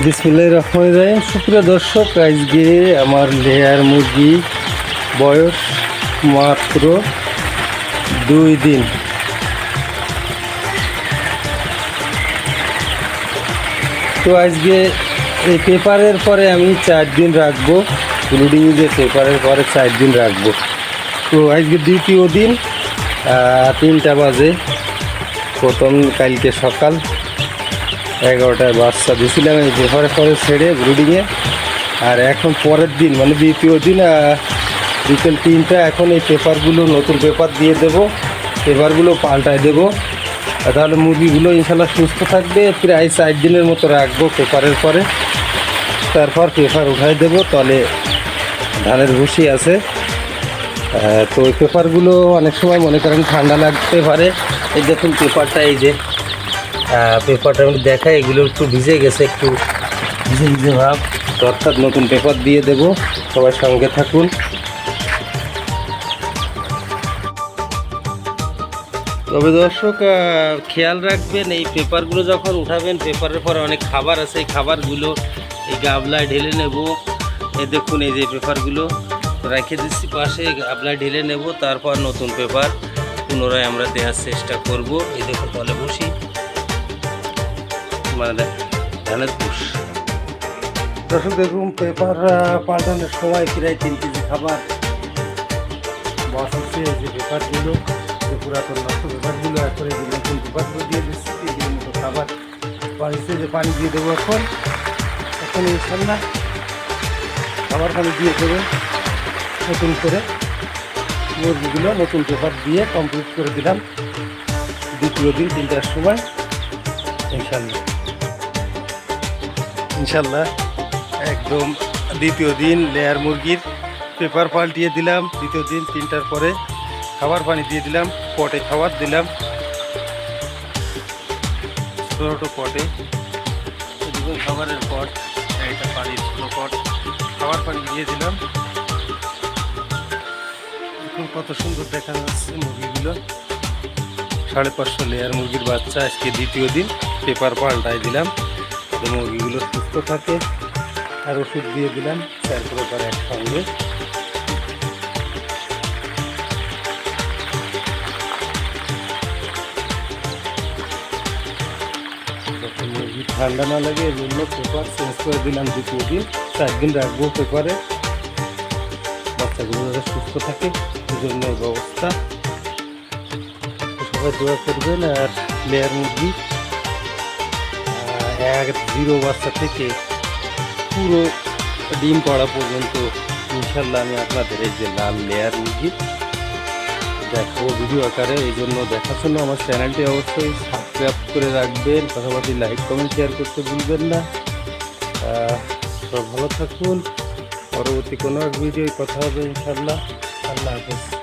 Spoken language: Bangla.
বিসমিল্লাহির রহমানির রহিম। সুপ্রিয় দর্শক, আজকে আমার লেয়ার মুরগি বয়স মাত্র 2 দিন। তো আজকে এই পেপারের পরে আমি 4 দিন রাখবো, ব্রুডিং যে পেপারের পরে 4 দিন রাখবো। তো আজকে দ্বিতীয় দিন, 3টা বাজে। প্রথম কালকে সকাল 11টায় বাচ্চা দিয়েছিলাম এই পেপারের পরে ছেড়ে ব্রুডিংয়ে। আর এখন পরের দিন মানে দ্বিতীয় দিন বিকেল 3টা। এখন এই পেপারগুলো নতুন পেপার দিয়ে দেবো, পেপারগুলো পাল্টায় দেবো। তাহলে মুরগিগুলো ইনশাল্লাহ সুস্থ থাকবে। প্রায় 4 দিনের মতো রাখবো পেপারের পরে, তারপর পেপার উঠাই দেবো। তলে ধানের ভুসি আছে। তো ওই পেপারগুলো অনেক সময় মনে করেন ঠান্ডা লাগতে পারে। এই দেখুন পেপারটা, এই যে পেপারটা আমি দেখাই, এগুলো একটু ভিজে গেছে, একটু ভিজে ভিজে ভাব। তো অর্থাৎ নতুন পেপার দিয়ে দেবো। সবাই সঙ্গে থাকুন। তবে দর্শক, খেয়াল রাখবেন এই পেপারগুলো যখন উঠাবেন, পেপারের পরে অনেক খাবার আছে, এই খাবারগুলো এই গাবলায় ঢেলে নেব। এই দেখুন, এই যে পেপারগুলো রেখে দিচ্ছি পাশে, গাবলায় ঢেলে নেব। তারপর নতুন পেপার পুনরায় আমরা দেওয়ার চেষ্টা করব। এই দেখুন তলে বসি, মানে ধানের পুষ। দর্শক দেখুন, পেপার পাল্টানোর সময় প্রায় 3 কেজি খাবার বসাচ্ছে। এই যে পেপারগুলো, পুরাতন নষ্ট পেপারগুলো এখন এই যে নতুন পেপারগুলো দিয়ে দিচ্ছি। 3 কেজির মতো খাবার বাড়িতে যে পানি দিয়ে দেবো। এখন ইনশাল্লাহ খাবার পানি দিয়ে দেবো নতুন করে। মুরগিগুলো নতুন পেপার দিয়ে কমপ্লিট করে দিলাম দ্বিতীয় দিন 3টার সময়। ইনশাল্লাহ একদম দ্বিতীয় দিন লেয়ার মুরগির পেপার পাল্টিয়ে দিলাম। দ্বিতীয় দিন 3টার পরে খাবার পানি দিয়ে দিলাম, পটে খাবার দিলাম, ছোটো ছোটো পটে। এদিকে খাবারের পট, এটা পানির ছোটো পট, খাবার পানি দিয়ে দিলাম। এখন কত সুন্দর দেখা যাচ্ছে মুরগিগুলো। 550 লেয়ার মুরগির বাচ্চা। আজকে দ্বিতীয় দিন পেপার পাল্টাই দিলাম, মুরগিগুলো সুস্থ থাকে। আর ওষুধ দিয়ে দিলাম 4 প্রকার একসঙ্গে। মুরগি ঠান্ডা না লাগে এই জন্য পেপার চেঞ্জ করে দিলাম দ্বিতীয় দিন। 4 দিন রাখবো পেপারে, বাচ্চাগুলো যাতে সুস্থ থাকে এই জন্য এই ব্যবস্থা। সবাই দোয়া করবেন। আর লেয়ার মুরগি 0 বাচ্চা থেকে পুরো ডিম পাড়া পর্যন্ত ইনশাল্লাহ আমি আপনাদের এই যে লাল লেয়ার মুরগি দেখাবো ভিডিও আকারে। এই জন্য দেখার জন্য আমার চ্যানেলটি অবশ্যই সাবস্ক্রাইব করে রাখবেন, পাশাপাশি লাইক কমেন্ট শেয়ার করতে ভুলবেন না। সব ভালো থাকুন। পরবর্তী কোনো এক ভিডিও কথা হবে ইনশাল্লাহ। আল্লাহ হাফেজ।